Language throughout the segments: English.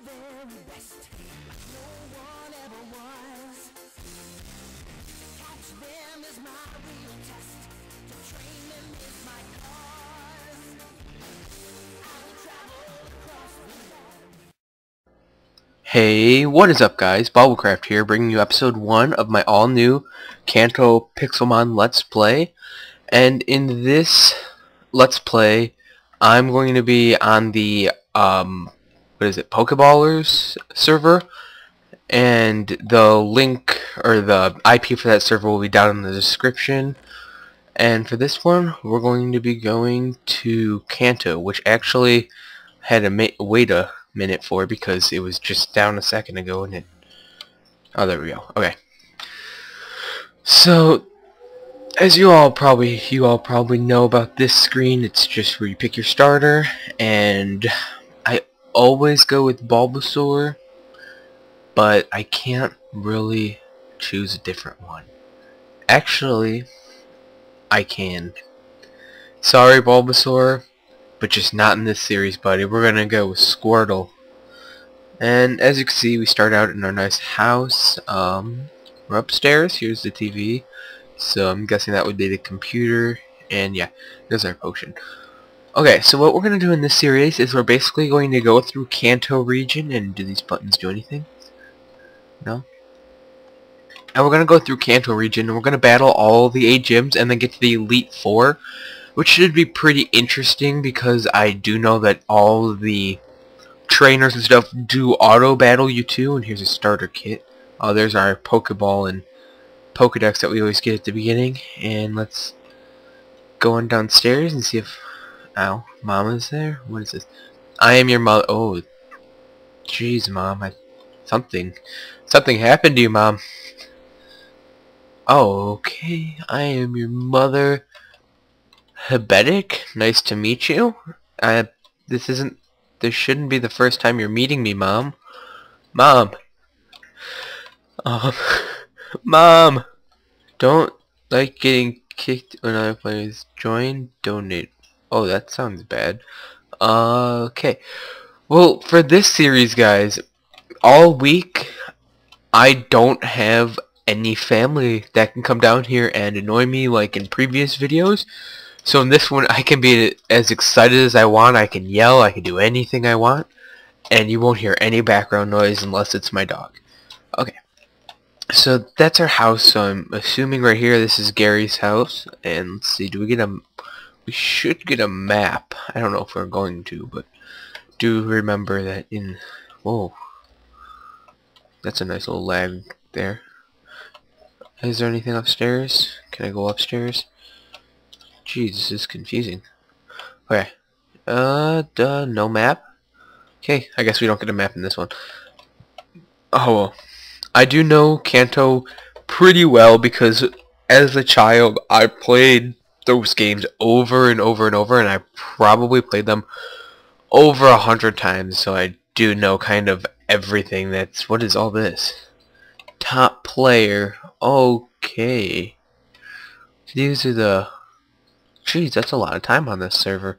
very best, like no one ever was. Catch them is my real test, to train them is my cause. I will travel across the land. Hey, what is up guys? Bobblecraft here, bringing you episode 1 of my all-new Kanto Pixelmon Let's Play. And in this Let's Play, I'm going to be on the, Pokeballers server. And the link, or the IP for that server will be down in the description. And for this one, we're going to be going to Kanto, which actually had to wait a minute for because it was just down a second ago and it... Oh, there we go. Okay. So, as you all probably know about this screen, it's just where you pick your starter, and I always go with Bulbasaur, but I can't really choose a different one. Actually, I can. Sorry, Bulbasaur, but just not in this series, buddy. We're gonna go with Squirtle. And as you can see, we start out in our nice house. We're upstairs. Here's the TV. So I'm guessing that would be the computer. And yeah, there's our potion. Okay, so what we're going to do in this series is we're basically going to go through Kanto region. And do these buttons do anything? No? And we're going to go through Kanto region, and we're going to battle all the 8 gyms and then get to the Elite Four, which should be pretty interesting because I do know that all the trainers and stuff do auto battle you too. And here's a starter kit. Oh, there's our Pokeball and Pokedex that we always get at the beginning. And let's go on downstairs and see if... Ow, Mama's there? What is this? I am your mother. Oh, jeez, Mom. Something happened to you, Mom. Oh, okay. I am your mother. Hebetic? Nice to meet you. This shouldn't be the first time you're meeting me, Mom. Mom. Um, Mom. Don't like getting kicked when other players join. Donate. Oh, that sounds bad. Okay. Well, for this series, guys, all week I don't have any family that can come down here and annoy me like in previous videos. So in this one, I can be as excited as I want. I can yell. I can do anything I want. And you won't hear any background noise unless it's my dog. Okay. So that's our house. So I'm assuming right here this is Gary's house. And let's see. We should get a map. I don't know if we're going to, but do remember that in... Whoa. That's a nice little lag there. Is there anything upstairs? Can I go upstairs? Jeez, this is confusing. Okay. No map? Okay, I guess we don't get a map in this one. Oh well. I do know Kanto pretty well because as a child I played those games over and over and over, and I probably played them over 100 times, so I do know kind of everything. What is all this? Top player. Okay. These are the... Jeez, that's a lot of time on this server.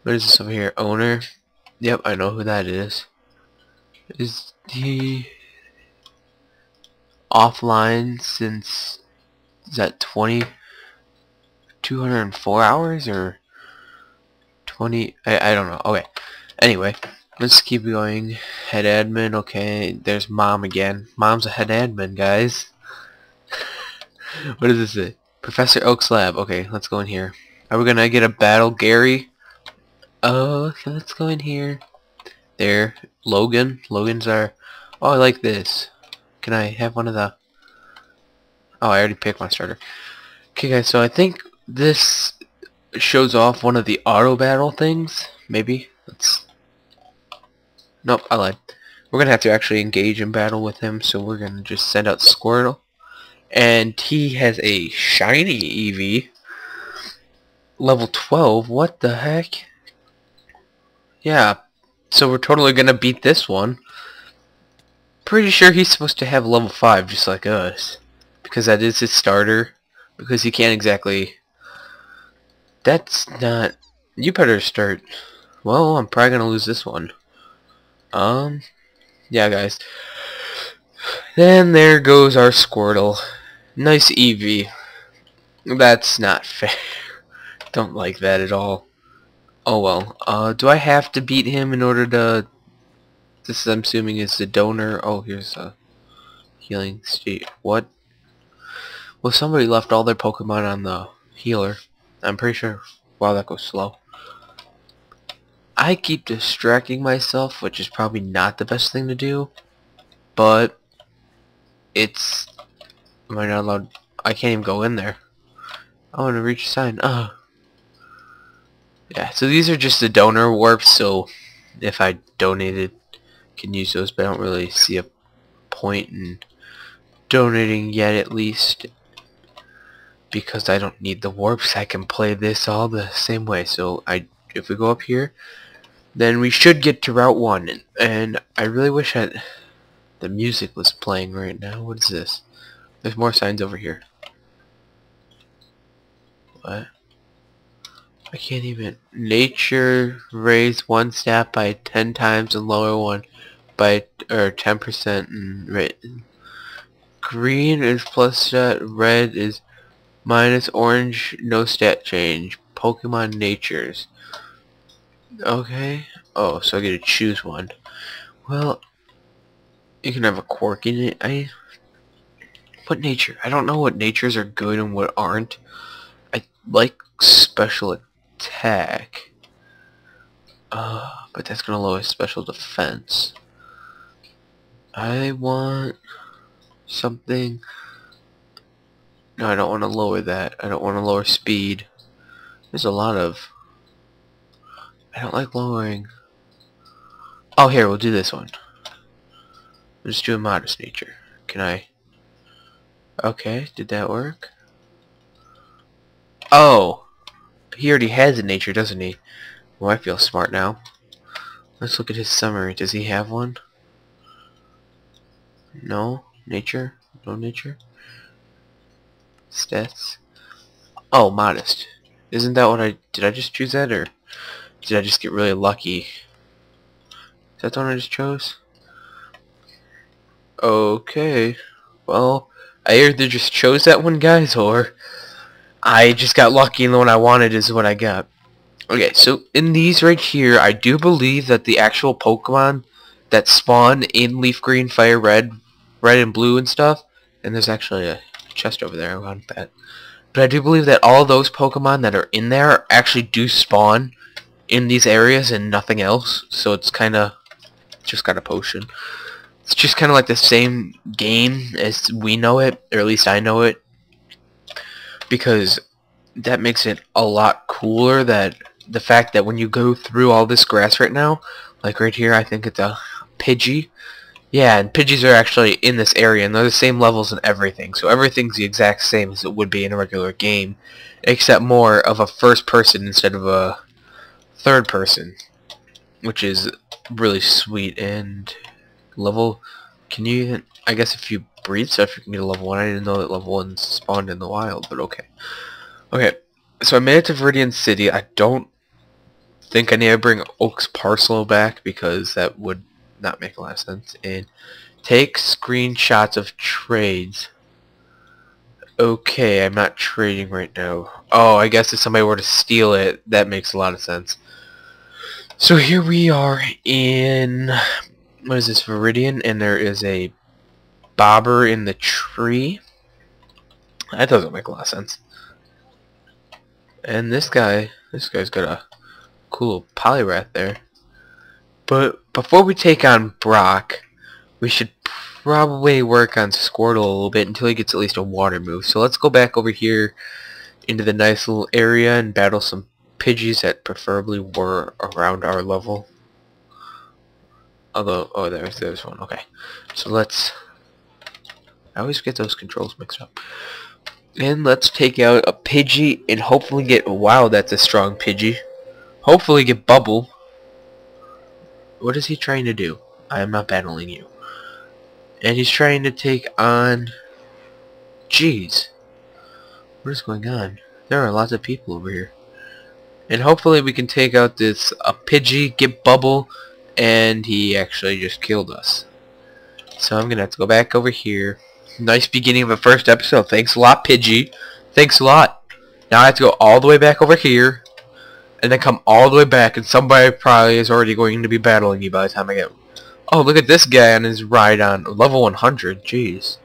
What is this over here? Owner? Yep, I know who that is. Is he offline since... Is that 204 hours or 20? I don't know. Okay. Anyway, let's keep going. Head admin. Okay, there's Mom again. Mom's a head admin, guys. What does this say? Professor Oak's lab. Okay, let's go in here. Are we gonna get a battle, Gary? Okay, let's go in here. There, Logan. Logan's our... Oh, I like this. Can I have one of the... Oh, I already picked my starter. Okay, guys, so I think this shows off one of the auto battle things. Maybe. Nope, I lied. We're gonna have to actually engage in battle with him, so we're gonna just send out Squirtle. And he has a shiny EV. Level 12? What the heck? Yeah, so we're totally gonna beat this one. Pretty sure he's supposed to have level 5 just like us. Because that is his starter. Because he can't exactly... That's not... You better start... Well, I'm probably gonna lose this one. Yeah, guys. Then there goes our Squirtle. Nice Eevee. That's not fair. Don't like that at all. Oh well. Do I have to beat him in order to... This, I'm assuming, is the donor. Oh, here's a healing state. What? Well, somebody left all their Pokemon on the healer. I'm pretty sure. Wow, that goes slow. I keep distracting myself, which is probably not the best thing to do. But it's... Am I not allowed? I can't even go in there. I want to reach a sign. Yeah, so these are just the donor warps, so if I donated, can use those, but I don't really see a point in donating yet, at least, because I don't need the warps. I can play this all the same way. So if we go up here, then we should get to Route 1, and I really wish the music was playing right now. What is this? There's more signs over here. What? I can't even. Nature raise one stat by 10 times and lower one by 10%. And green is plus stat. Red is minus. Orange no stat change. Pokemon natures. Okay. Oh, so I get to choose one. Well, you can have a quirk in it. What nature? I don't know what natures are good and what aren't. I like special attack. But that's gonna lower special defense. I want something. No, I don't want to lower that. I don't want to lower speed. There's a lot of... I don't like lowering. Oh, here, we'll do this one. We'll just do a modest nature. Can I... Okay, did that work? Oh! He already has a nature, doesn't he? Well, I feel smart now. Let's look at his summary. Does he have one? No? Nature? No nature? Stats? Oh, modest. Isn't that what did I just choose that, or did I just get really lucky? Is that the one I just chose? Okay. Well, I either just chose that one, guys, or I just got lucky and the one I wanted is what I got. Okay, so in these right here, I do believe that the actual Pokemon that spawn in Leaf Green, Fire Red, Red and Blue and stuff, and there's actually a chest over there, I want that. But I do believe that all those Pokemon that are in there actually do spawn in these areas and nothing else, so it's kinda, just got a potion. It's just kinda like the same game as we know it, or at least I know it, because that makes it a lot cooler that the fact that when you go through all this grass right now, like right here, I think it's a Pidgey. Yeah, and Pidgeys are actually in this area, and they're the same levels and everything. So everything's the exact same as it would be in a regular game, except more of a first person instead of a third person, which is really sweet. And level, can you even, I guess if you breed stuff, you can get a level 1. I didn't know that level 1 spawned in the wild, but okay. Okay, so I made it to Viridian City. I don't think I need to bring Oak's Parcel back because that would not make a lot of sense. And take screenshots of trades. Okay, I'm not trading right now. Oh, I guess if somebody were to steal it, that makes a lot of sense. So here we are in, what is this, Viridian, and there is a bobber in the tree. That doesn't make a lot of sense. And this guy's got a cool Poliwrath there. But before we take on Brock, we should probably work on Squirtle a little bit until he gets at least a water move. So let's go back over here into the nice little area and battle some Pidgeys that preferably were around our level. Although, oh, there's one. Okay, so let's... I always get those controls mixed up. And let's take out a Pidgey and hopefully get... Wow, that's a strong Pidgey. Hopefully get Bubble. What is he trying to do? I am not battling you. And he's trying to take on... Jeez. What is going on? There are lots of people over here. And hopefully we can take out this Pidgey, get Bubble, and he actually just killed us. So I'm gonna have to go back over here. Nice beginning of the first episode. Thanks a lot, Pidgey. Thanks a lot. Now I have to go all the way back over here, and then come all the way back, and somebody probably is already going to be battling you by the time I get... Oh, look at this guy on his ride on level 100. Jeez.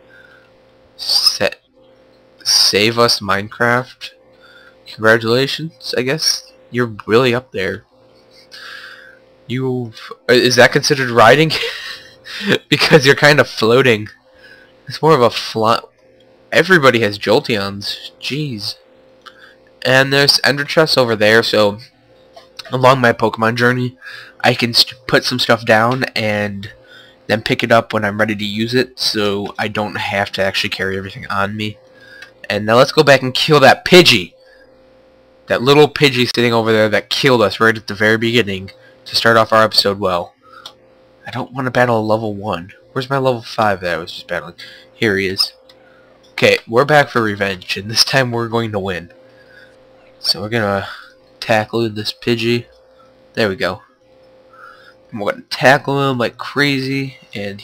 Save us, Minecraft. Congratulations, I guess. You're really up there. Is that considered riding? Because you're kind of floating. It's more of a flat. Everybody has Jolteons. Jeez. And there's Ender chests over there, so along my Pokemon journey, I can put some stuff down and then pick it up when I'm ready to use it, so I don't have to actually carry everything on me. And now let's go back and kill that Pidgey. That little Pidgey sitting over there that killed us right at the very beginning to start off our episode well. I don't want to battle a level 1. Where's my level 5 that I was just battling? Here he is. Okay, we're back for revenge, and this time we're going to win. So we're gonna tackle this Pidgey. There we go. And we're gonna tackle him like crazy, and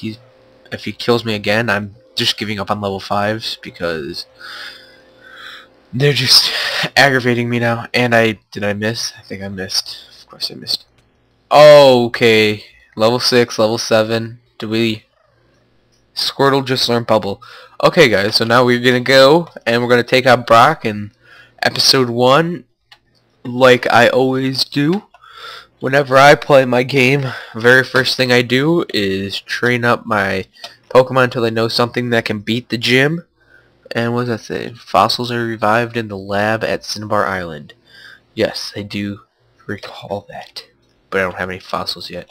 if he kills me again, I'm just giving up on level 5s because they're just aggravating me now. And did I miss? I think I missed. Of course I missed. Oh, okay. Level 6, level 7. Squirtle just learned Bubble. Okay, guys, so now we're gonna go, and we're gonna take out Brock in episode 1, like I always do. Whenever I play my game, very first thing I do is train up my Pokemon until they know something that can beat the gym. And what does that say? Fossils are revived in the lab at Cinnabar Island. Yes, I do recall that. But I don't have any fossils yet.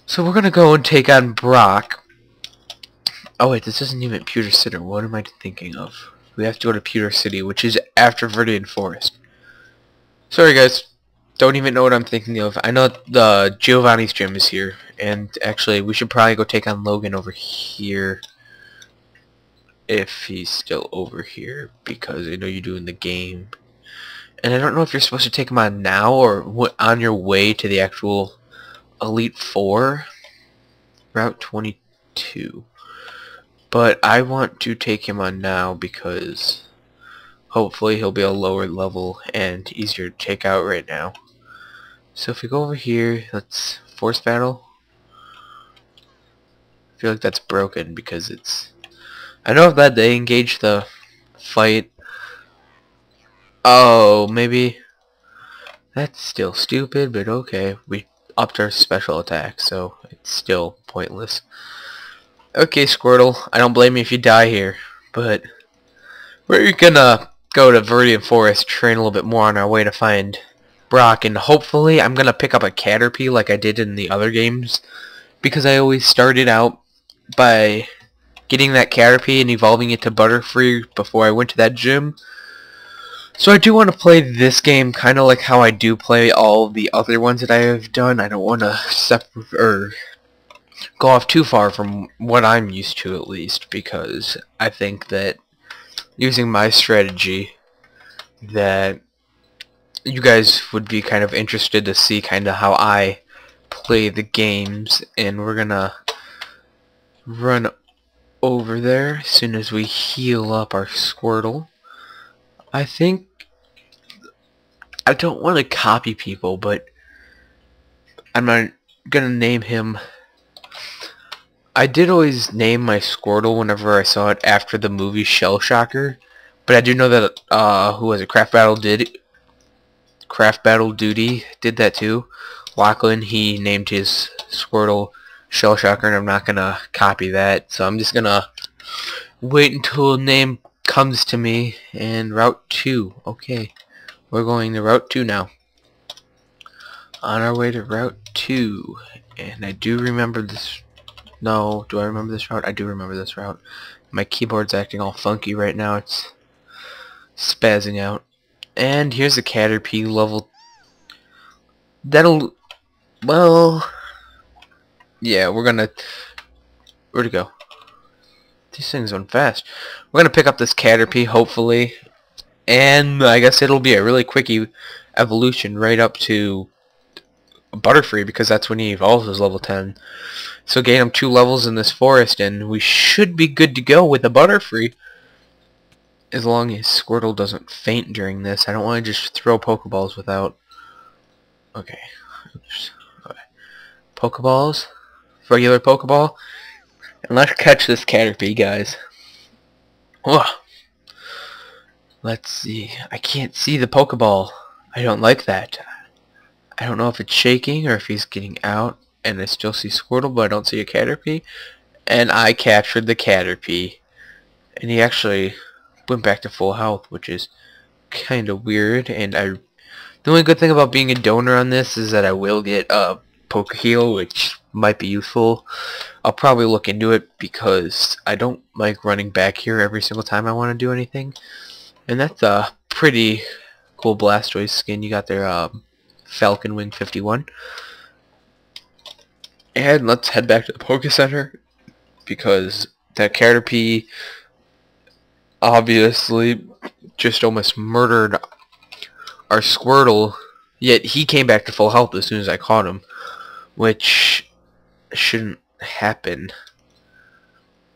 So we're gonna go and take on Brock. Oh wait, this isn't even Pewter City. What am I thinking of? We have to go to Pewter City, which is after Viridian Forest. Sorry guys, don't even know what I'm thinking of. I know the Giovanni's gym is here, and actually we should probably go take on Logan over here. If he's still over here, because I know you do in the game. And I don't know if you're supposed to take him on now or on your way to the actual Elite Four, Route 22. But I want to take him on now because hopefully he'll be a lower level and easier to take out right now. So if we go over here, let's force battle. I feel like that's broken because it's... I know that they engage the fight. Oh, maybe that's still stupid, but okay. We upped our special attack, so it's still pointless. Okay, Squirtle, I don't blame you if you die here, but we're gonna go to Viridian Forest, train a little bit more on our way to find Brock, and hopefully I'm gonna pick up a Caterpie like I did in the other games, because I always started out by getting that Caterpie and evolving it to Butterfree before I went to that gym. So I do want to play this game kind of like how I do play all the other ones that I have done. I don't want to go off too far from what I'm used to, at least, because I think that using my strategy that you guys would be kind of interested to see kind of how I play the games. And we're gonna run over there as soon as we heal up our Squirtle. I think I don't want to copy people, but I'm not gonna name him. I did always name my Squirtle whenever I saw it after the movie Shell Shocker, but I do know that who was it? Craft Battle Duty did that too. Lachlan, he named his Squirtle Shell Shocker, and I'm not gonna copy that, so I'm just gonna wait until a name comes to me. And Route 2, okay, we're going to Route 2 now. On our way to Route 2, and I do remember this. No, do I remember this route? I do remember this route. My keyboard's acting all funky right now. It's spazzing out. And here's a Caterpie level. That'll, well, yeah, we're gonna, where'd it go? These things went fast. We're gonna pick up this Caterpie, hopefully, and I guess it'll be a really quick evolution right up to Butterfree because that's when he evolves as level 10. So gain him 2 levels in this forest, and we should be good to go with a Butterfree. As long as Squirtle doesn't faint during this. I don't want to just throw Pokeballs without... Okay. Oops. Okay. Pokeballs. Regular Pokeball. And let's catch this Caterpie, guys. Ugh. Let's see. I can't see the Pokeball. I don't like that. I don't know if it's shaking or if he's getting out. And I still see Squirtle, but I don't see a Caterpie. And I captured the Caterpie. And he actually went back to full health, which is kind of weird. And the only good thing about being a donor on this is that I will get a Poke Heal, which might be useful. I'll probably look into it because I don't like running back here every single time I want to do anything. And that's a pretty cool Blastoise skin you got there, Falcon Wing 51. And let's head back to the Poke Center because that Caterpie obviously just almost murdered our Squirtle, yet he came back to full health as soon as I caught him, which shouldn't happen.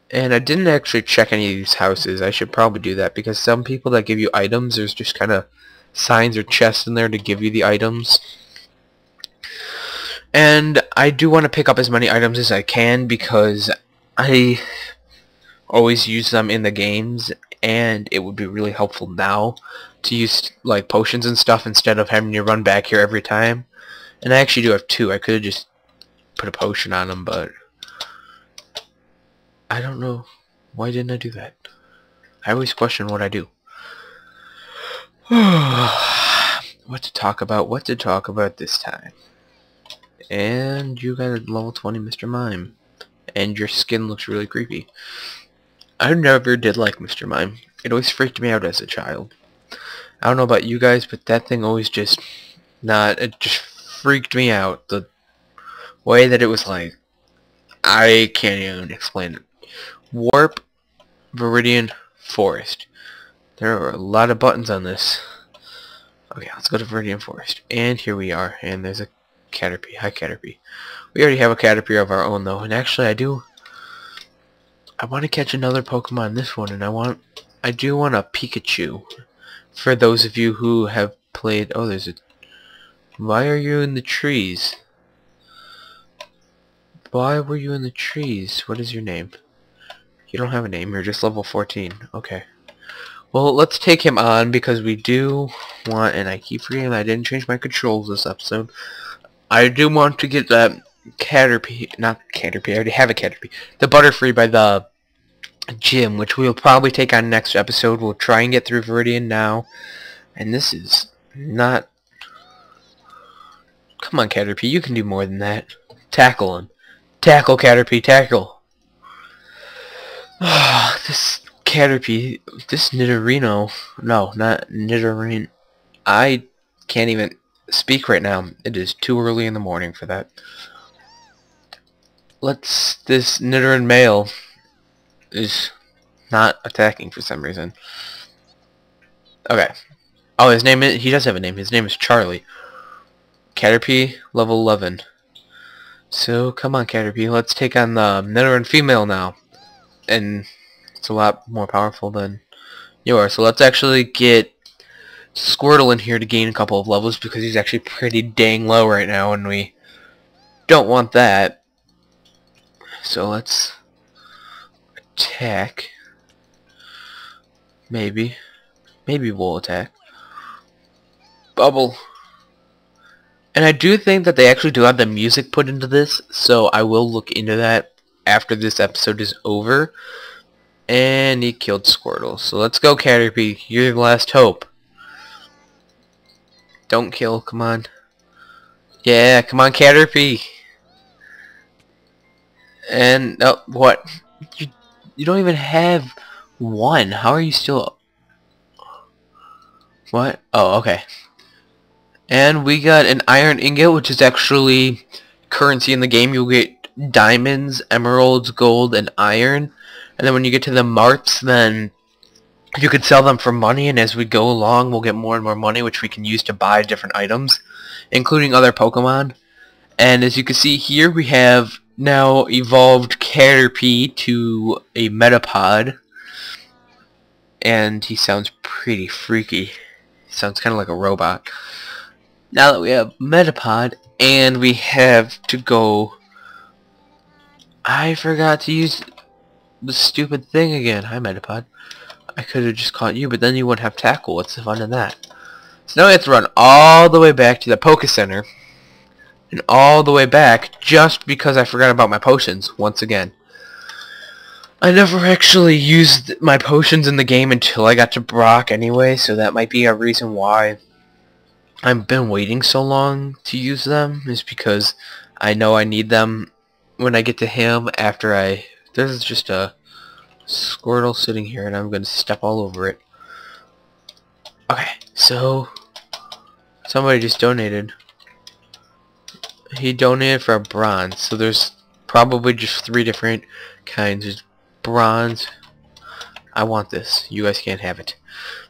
And I didn't actually check any of these houses. I should probably do that because some people that give you items, there's just kind of signs or chests in there to give you the items. And I do want to pick up as many items as I can because I always use them in the games, and it would be really helpful now to use like potions and stuff instead of having to run back here every time. And I actually do have 2. I could have just put a potion on them, but I don't know. Why didn't I do that? I always question what I do. What to talk about? What to talk about this time? And you got a level 20 Mr. Mime. And your skin looks really creepy. I never did like Mr. Mime. It always freaked me out as a child. I don't know about you guys, but that thing always just... it just freaked me out. The way that it was like... I can't even explain it. Warp, Viridian, Forest. There are a lot of buttons on this. Okay, let's go to Viridian Forest. And here we are. And there's a Caterpie. Hi, Caterpie. We already have a Caterpie of our own, though. And actually, I want to catch another Pokemon in this one. And I do want a Pikachu. For those of you who have played... Oh, there's a... Why are you in the trees? Why were you in the trees? What is your name? You don't have a name. You're just level 14. Okay. Well, let's take him on because we do want... And I keep forgetting I didn't change my controls this episode. I do want to get that Caterpie... Not Caterpie. I already have a Caterpie. The Butterfree by the gym, which we'll probably take on next episode. We'll try and get through Viridian now. And this is not... Come on, Caterpie. You can do more than that. Tackle him. Tackle, Caterpie. Tackle. This Caterpie... This Nidorino... No, not Nidorino. I can't even speak right now. It is too early in the morning for that. This Nidoran male is not attacking for some reason. Okay. Oh, his name is... He does have a name. His name is Charlie. Caterpie, level 11. So, come on, Caterpie. Let's take on the Nidoran female now. And it's a lot more powerful than you are. So let's actually get Squirtle in here to gain a couple of levels because he's actually pretty dang low right now, and we don't want that. So let's attack. Maybe we'll attack. Bubble. And I do think that they actually do have the music put into this, so I will look into that after this episode is over. And he killed Squirtle. So let's go, Caterpie. You're the last hope. Don't kill. Come on. Yeah, come on, Caterpie. And, oh, what? You don't even have one. How are you still... What? Oh, okay. And we got an iron ingot, which is actually currency in the game. You'll get diamonds, emeralds, gold, and iron. And then when you get to the marts, then you can sell them for money. And as we go along, we'll get more and more money, which we can use to buy different items, including other Pokemon. And as you can see here, we have now evolved Caterpie to a Metapod. And he sounds pretty freaky. He sounds kind of like a robot. Now that we have Metapod, and we have to go... I forgot to use the stupid thing again. Hi, Metapod. I could have just caught you, but then you wouldn't have tackle. What's the fun in that? So now we have to run all the way back to the Poke Center. And all the way back just because I forgot about my potions once again. I never actually used my potions in the game until I got to Brock anyway, so that might be a reason why I've been waiting so long to use them, is because I know I need them when I get to him after I... There's just a Squirtle sitting here and I'm going to step all over it. Okay, so somebody just donated. He donated for a bronze, so there's probably just 3 different kinds. There's bronze. I want this. You guys can't have it.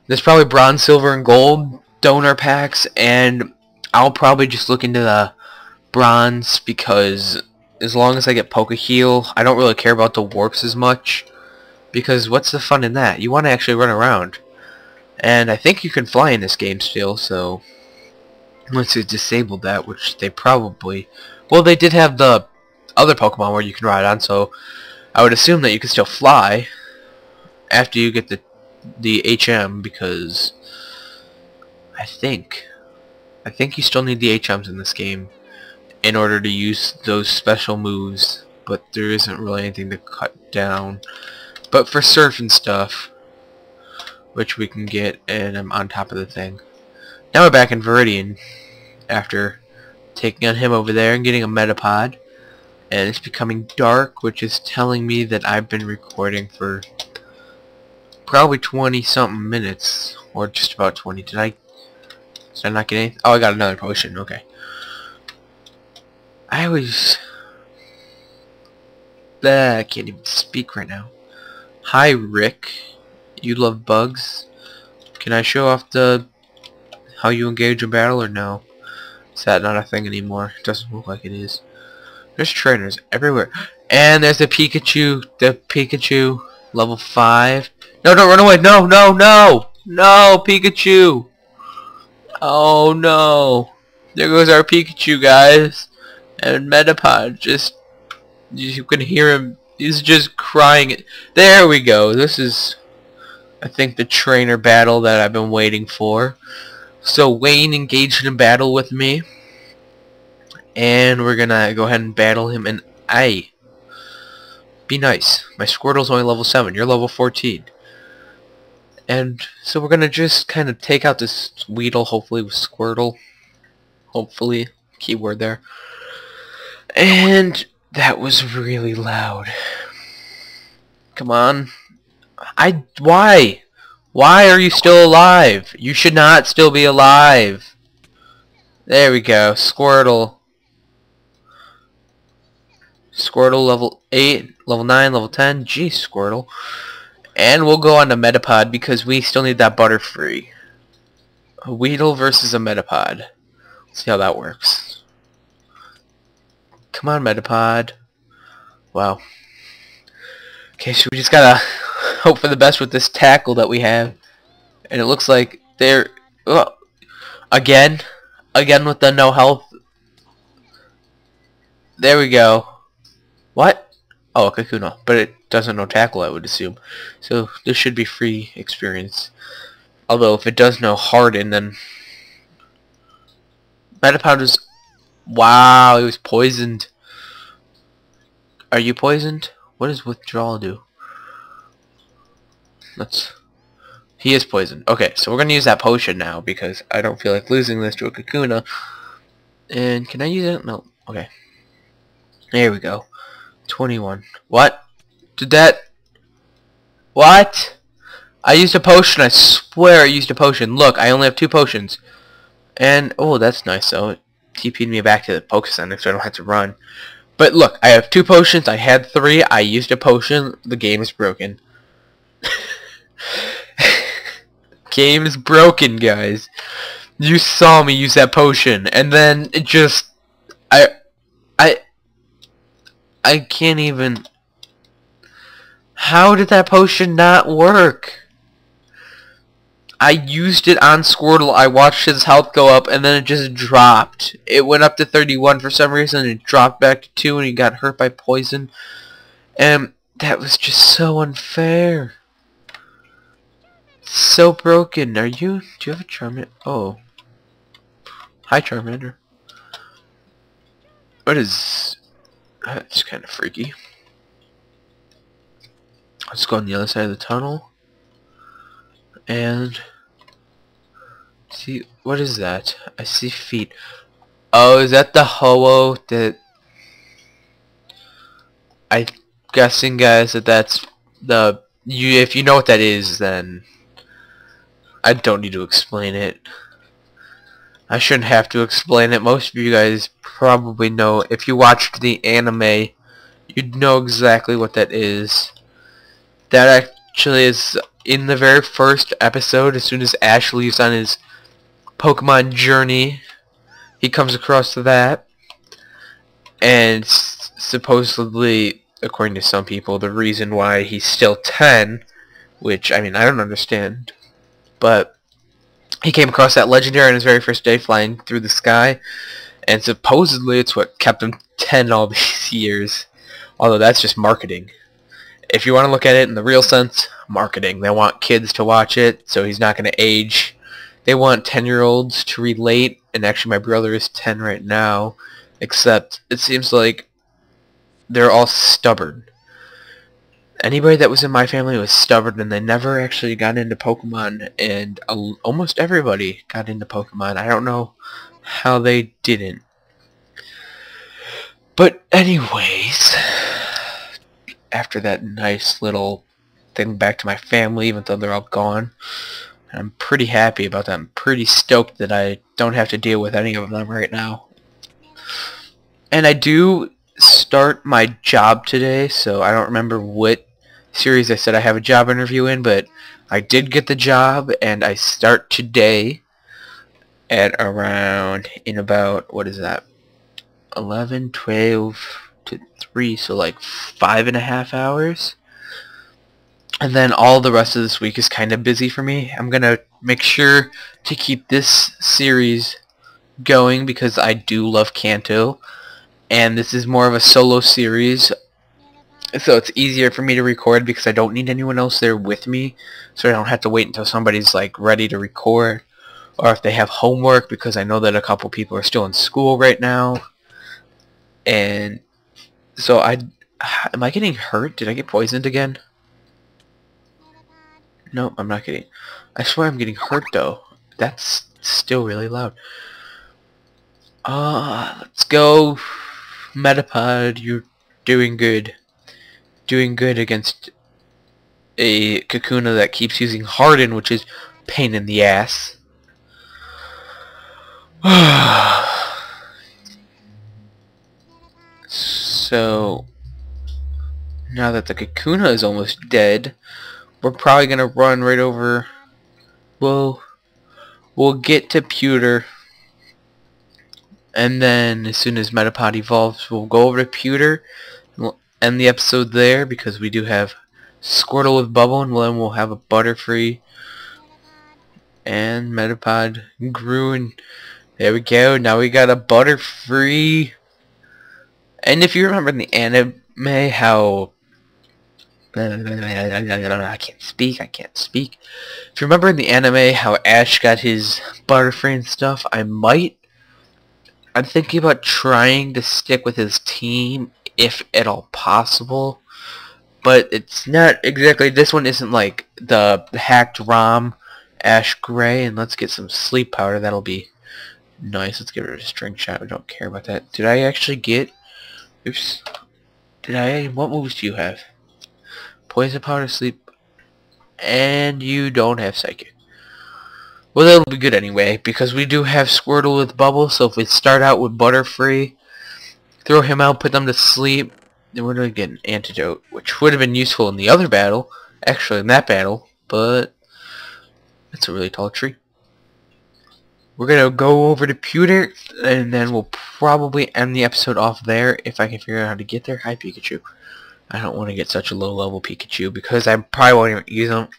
There's probably bronze, silver, and gold donor packs, and I'll probably just look into the bronze because as long as I get Poke Heal, I don't really care about the warps as much, because what's the fun in that? You want to actually run around. And I think you can fly in this game still, so once they disabled that, which they probably... Well, they did have the other Pokemon where you can ride on, so I would assume that you can still fly after you get the HM, because I think you still need the HMs in this game in order to use those special moves, but there isn't really anything to cut down. But for Surf and stuff, which we can get, and I'm on top of the thing. Now we're back in Viridian after taking on him over there and getting a Metapod. And it's becoming dark, which is telling me that I've been recording for probably 20-something minutes, or just about 20. Did I not get anything? Oh, I got another potion. Okay. I can't even speak right now. Hi, Rick. You love bugs? Can I show off how you engage in battle, or no? Is that not a thing anymore? It doesn't look like it is. There's trainers everywhere. And there's the Pikachu, level 5. No, don't run away. No, no, no! No, Pikachu! Oh, no. There goes our Pikachu, guys. And Metapod you can hear him. He's just crying. There we go. This is, I think, the trainer battle that I've been waiting for. So Wayne engaged in battle with me, and we're gonna go ahead and battle him. And be nice. My Squirtle's only level 7. You're level 14. And so we're gonna just kind of take out this Weedle, hopefully with Squirtle. Hopefully, keyword there. And that was really loud. Come on. Why? Why are you still alive? You should not still be alive. There we go. Squirtle. Squirtle level 8, level 9, level 10. Jeez, Squirtle. And we'll go on to Metapod because we still need that Butterfree. A Weedle versus a Metapod. Let's see how that works. Come on, Metapod. Wow. Okay, so we just gotta hope for the best with this tackle that we have. And it looks like they're... Oh, again with the no health. There we go. What? Oh, a Kakuna. But it doesn't know tackle, I would assume. So this should be free experience. Although if it does know harden, then... Metapod was... Wow, he was poisoned. Are you poisoned? What does withdrawal do? He is poisoned. Okay, so we're gonna use that potion now because I don't feel like losing this to a Kakuna. And can I use it? No. Okay. There we go. 21. What? Did that... What? I used a potion. I swear I used a potion. Look, I only have 2 potions. And, oh, that's nice, though. It TP'd me back to the Poke Center so I don't have to run. But look, I have 2 potions. I had 3. I used a potion. The game is broken. Game is broken, guys. You saw me use that potion, and then it just... I can't even... How did that potion not work? I used it on Squirtle, I watched his health go up, and then it just dropped. It went up to 31 for some reason, and it dropped back to 2, and he got hurt by poison. And that was just so unfair. So broken. Do you have a Charmander? Oh. Hi, Charmander. What is... That's kind of freaky. Let's go on the other side of the tunnel. And... See, what is that? I see feet. Oh, is that the Ho-Oh that... I'm guessing, guys, that that's the... if you know what that is, then... I don't need to explain it. I shouldn't have to explain it. Most of you guys probably know. If you watched the anime, you'd know exactly what that is. That actually is in the very first episode. As soon as Ash leaves on his Pokemon journey, he comes across that. And supposedly, according to some people, the reason why he's still 10, which, I mean, I don't understand, but he came across that legendary on his very first day flying through the sky, and supposedly it's what kept him 10 all these years. Although that's just marketing. If you want to look at it in the real sense, marketing. They want kids to watch it, so he's not going to age. They want 10-year-olds to relate, and actually my brother is 10 right now, except it seems like they're all stubborn. Anybody that was in my family was stubborn, and they never actually got into Pokemon, and almost everybody got into Pokemon. I don't know how they didn't. But anyways, after that nice little thing back to my family, even though they're all gone, I'm pretty happy about that. I'm pretty stoked that I don't have to deal with any of them right now. And I do start my job today, so I don't remember what series I said I have a job interview in, but I did get the job, and I start today at around, in about, what is that, 11, 12 to 3, so like 5.5 hours. And then all the rest of this week is kind of busy for me. I'm going to make sure to keep this series going because I do love Kanto, and this is more of a solo series. So it's easier for me to record because I don't need anyone else there with me. So I don't have to wait until somebody's like ready to record. Or if they have homework, because I know that a couple people are still in school right now. And so am I getting hurt? Did I get poisoned again? No, I'm not getting... I swear I'm getting hurt though. That's still really loud. Let's go. Metapod, you're doing good. Doing good against a Kakuna that keeps using Harden, which is pain in the ass. So now that the Kakuna is almost dead, we're probably gonna run right over. We'll get to Pewter, and then as soon as Metapod evolves, we'll go over to Pewter. We'll end the episode there because we do have Squirtle with Bubble, and then we'll have a Butterfree, and Metapod grew, and there we go. Now we got a Butterfree. And if you remember in the anime how I can't speak. If you remember in the anime how Ash got his Butterfree and stuff, I'm thinking about trying to stick with his team if at all possible. But it's not exactly, this one isn't like the hacked ROM Ash Gray. And let's get some sleep powder. That'll be nice. Let's get rid of string shot. We don't care about that. Did I actually get... Oops. What moves do you have? Poison powder, sleep, and you don't have psychic. Well, that'll be good anyway, because we do have Squirtle with Bubble, so if we start out with Butterfree, throw him out, put them to sleep, then we're going to get an antidote, which would have been useful in the other battle, actually in that battle, but it's a really tall tree. we're gonna go over to Pewter, and then we'll probably end the episode off there if I can figure out how to get there. Hi, Pikachu. I don't want to get such a low level Pikachu because I probably won't even use him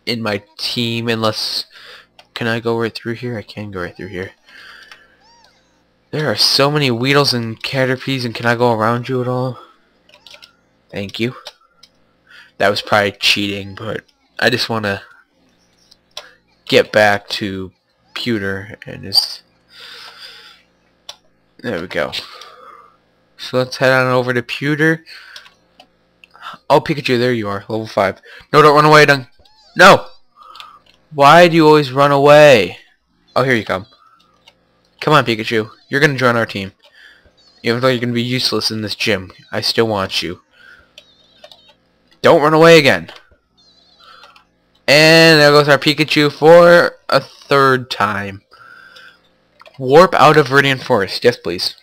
in my team unless... Can I go right through here? I can go right through here. There are so many Weedles and Caterpies, and can I go around you at all? Thank you. That was probably cheating, but I just want to get back to Pewter and just... There we go. So let's head on over to Pewter. Oh, Pikachu, there you are, level 5. No, don't run away, Dunk. No! Why do you always run away? Oh, here you come. Come on, Pikachu. You're going to join our team. Even though you're going to be useless in this gym, I still want you. Don't run away again. And there goes our Pikachu for a 3rd time. Warp out of Viridian Forest. Yes, please.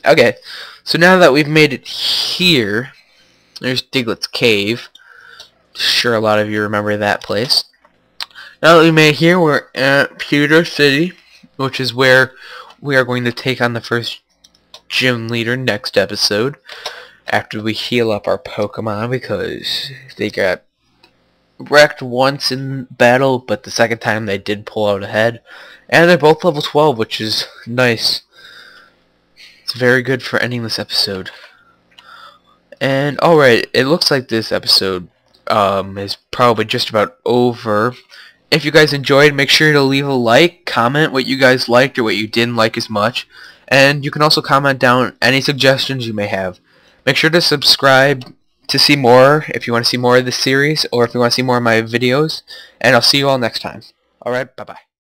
Okay. So now that we've made it here, there's Diglett's Cave. Sure, a lot of you remember that place. Now that we made it here, we're at Pewter City, which is where we are going to take on the first gym leader next episode. After we heal up our Pokemon, because they got wrecked once in battle, but the second time they did pull out ahead. And they're both level 12, which is nice. It's very good for ending this episode. And alright, it looks like this episode is probably just about over. If you guys enjoyed, make sure to leave a like, comment what you guys liked or what you didn't like as much. And you can also comment down any suggestions you may have. Make sure to subscribe to see more if you want to see more of this series, or if you want to see more of my videos. And I'll see you all next time. Alright, bye-bye.